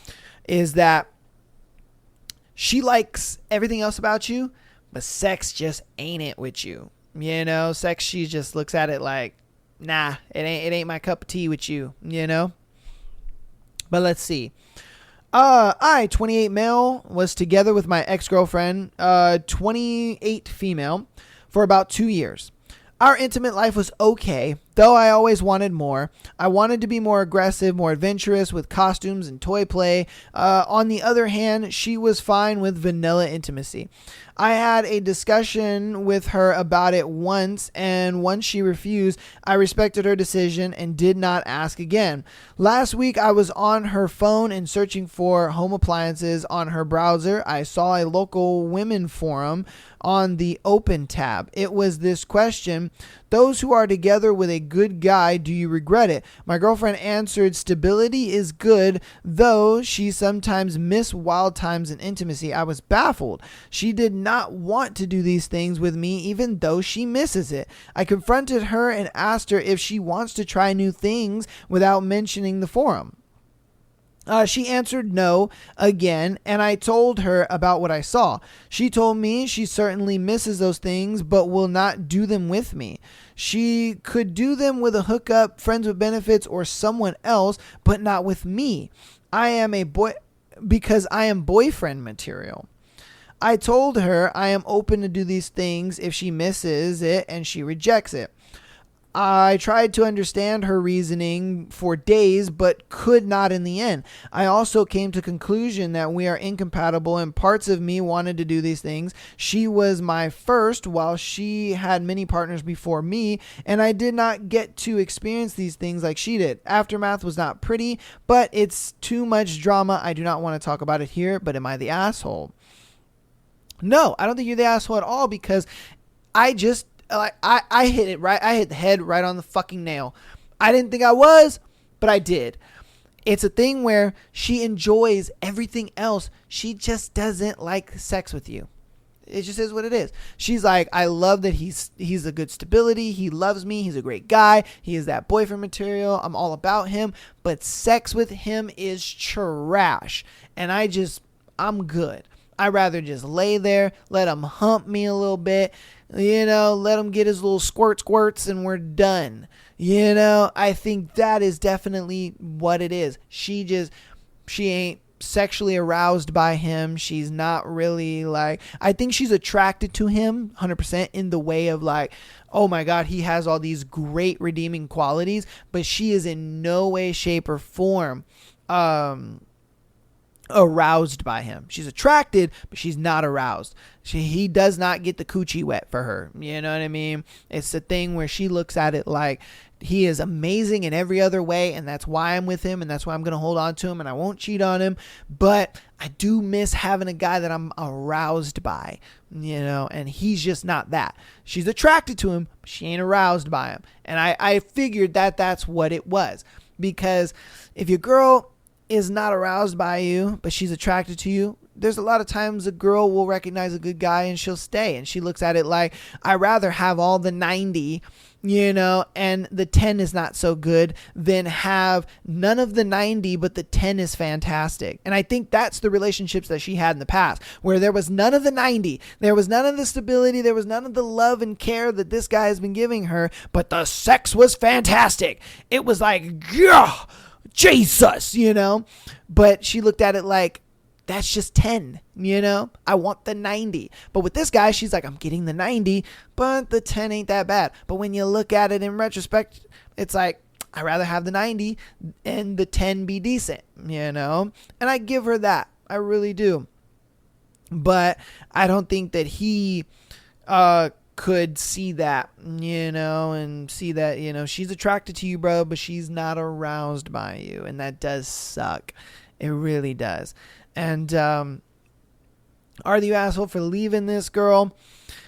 is that she likes everything else about you, but sex just ain't it with you. Sex, she just looks at it like, nah, it ain't my cup of tea with you, But let's see. I, 28 male, was together with my ex-girlfriend, 28 female, for about 2 years. Our intimate life was okay, though I always wanted more. I wanted to be more aggressive, more adventurous with costumes and toy play. On the other hand, she was fine with vanilla intimacy. I had a discussion with her about it once, and once she refused, I respected her decision and did not ask again. Last week, I was on her phone and searching for home appliances on her browser. I saw a local women forum on the open tab. It was this question: those who are together with a good guy, do you regret it? My girlfriend answered, stability is good, though she sometimes miss wild times and intimacy. I was baffled. She did not want to do these things with me, even though she misses it. I confronted her and asked her if she wants to try new things without mentioning the forum. She answered no again, and I told her about what I saw. She told me she certainly misses those things, but will not do them with me. She could do them with a hookup, friends with benefits, or someone else, but not with me. Because I am boyfriend material. I told her I am open to do these things if she misses it and she rejects it. I tried to understand her reasoning for days, but could not in the end. I also came to the conclusion that we are incompatible, and parts of me wanted to do these things. She was my first, while she had many partners before me, and I did not get to experience these things like she did. Aftermath was not pretty, but it's too much drama. I do not want to talk about it here, but am I the asshole? No, I don't think you're the asshole at all, because I hit it right. I hit the head right on the fucking nail. I didn't think I was, but I did. It's a thing where she enjoys everything else. She just doesn't like sex with you. It just is what it is. She's like, I love that he's a good stability. He loves me. He's a great guy. He is that boyfriend material. I'm all about him. But sex with him is trash. And I'm good. I'd rather just lay there, let him hump me a little bit, let him get his little squirts, and we're done. I think that is definitely what it is. She ain't sexually aroused by him. She's not really like, I think she's attracted to him 100% in the way of like, oh my God, he has all these great redeeming qualities, but she is in no way, shape, or form aroused by him. She's attracted, but she's not aroused. He does not get the coochie wet for her. You know what I mean? It's the thing where she looks at it like he is amazing in every other way, and that's why I'm with him, and that's why I'm going to hold on to him, and I won't cheat on him. But I do miss having a guy that I'm aroused by, you know, and he's just not that. She's attracted to him, but she ain't aroused by him. And I figured that that's what it was. Because if your girl is not aroused by you, but she's attracted to you, there's a lot of times a girl will recognize a good guy and she'll stay. And she looks at it like, I'd rather have all the 90, you know, and the 10 is not so good than have none of the 90, but the 10 is fantastic. And I think that's the relationships that she had in the past, where there was none of the 90, there was none of the stability, there was none of the love and care that this guy has been giving her, but the sex was fantastic. It was like, yeah, Jesus, you know, but she looked at it like, that's just 10, you know, I want the 90. But with this guy, she's like, I'm getting the 90, but the 10 ain't that bad. But when you look at it in retrospect, it's like, I'd rather have the 90 and the 10 be decent, you know, and I give her that. I really do. But I don't think that he could see that, you know, and see that, you know, she's attracted to you, bro, but she's not aroused by you. And that does suck. It really does. And are you asshole for leaving this girl?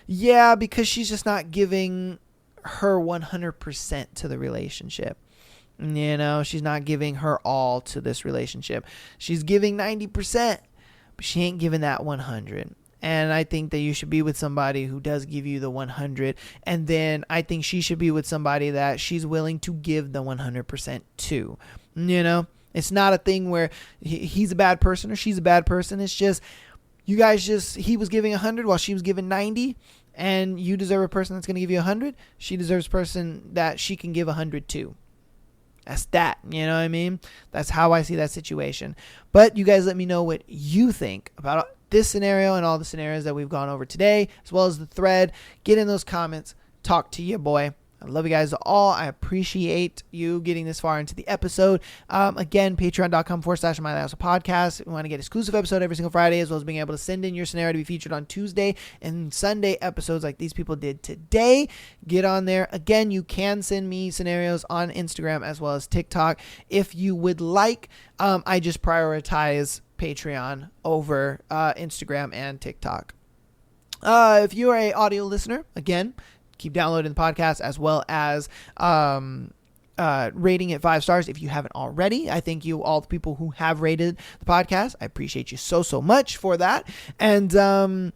Yeah, because she's just not giving her 100% to the relationship. You know, she's not giving her all to this relationship. She's giving 90%, but she ain't giving that 100. And I think that you should be with somebody who does give you the 100. And then I think she should be with somebody that she's willing to give the 100% to. You know, it's not a thing where he's a bad person or she's a bad person. It's just, you guys just, he was giving 100 while she was giving 90. And you deserve a person that's going to give you 100. She deserves a person that she can give 100 to. That's that. You know what I mean? That's how I see that situation. But you guys let me know what you think about this scenario and all the scenarios that we've gone over today, as well as the thread. Get in those comments. Talk to your boy. I love you guys all. I appreciate you getting this far into the episode. Again, patreon.com/MyLifeAsAPodcast. We want to get exclusive episode every single Friday, as well as being able to send in your scenario to be featured on Tuesday and Sunday episodes like these people did today. Get on there. Again, you can send me scenarios on Instagram as well as TikTok if you would like. I just prioritize Patreon over Instagram and TikTok. If you're a audio listener, again, keep downloading the podcast as well as rating it 5 stars if you haven't already. I thank you all the people who have rated the podcast. I appreciate you so much for that. And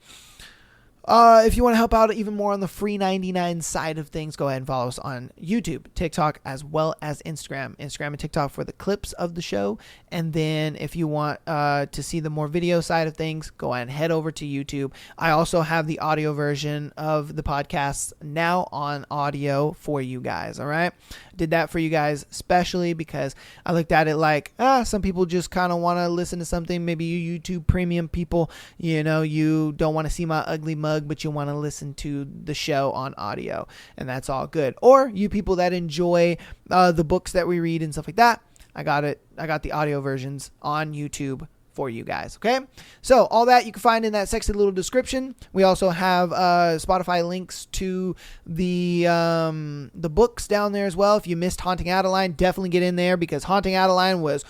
if you want to help out even more on the free 99 side of things, go ahead and follow us on YouTube, TikTok, as well as Instagram and TikTok for the clips of the show. And then if you want to see the more video side of things, go ahead and head over to YouTube. I also have the audio version of the podcast now on audio for you guys. All right. Did that for you guys, especially because I looked at it like, some people just kind of want to listen to something. Maybe you YouTube premium people, you know, you don't want to see my ugly mug, but you want to listen to the show on audio, and that's all good. Or you people that enjoy the books that we read and stuff like that, I got it. I got the audio versions on YouTube for you guys. Okay. So all that you can find in that sexy little description. We also have Spotify links to the books down there as well. If you missed Haunting Adeline, definitely get in there, because Haunting Adeline was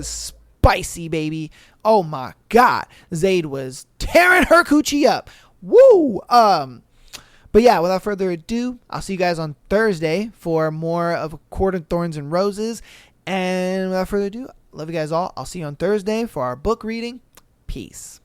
spicy, baby. Oh my God. Zayd was tearing her coochie up. Woo. But yeah, without further ado, I'll see you guys on Thursday for more of Court of Thorns and Roses. And without further ado, love you guys all. I'll see you on Thursday for our book reading. Peace.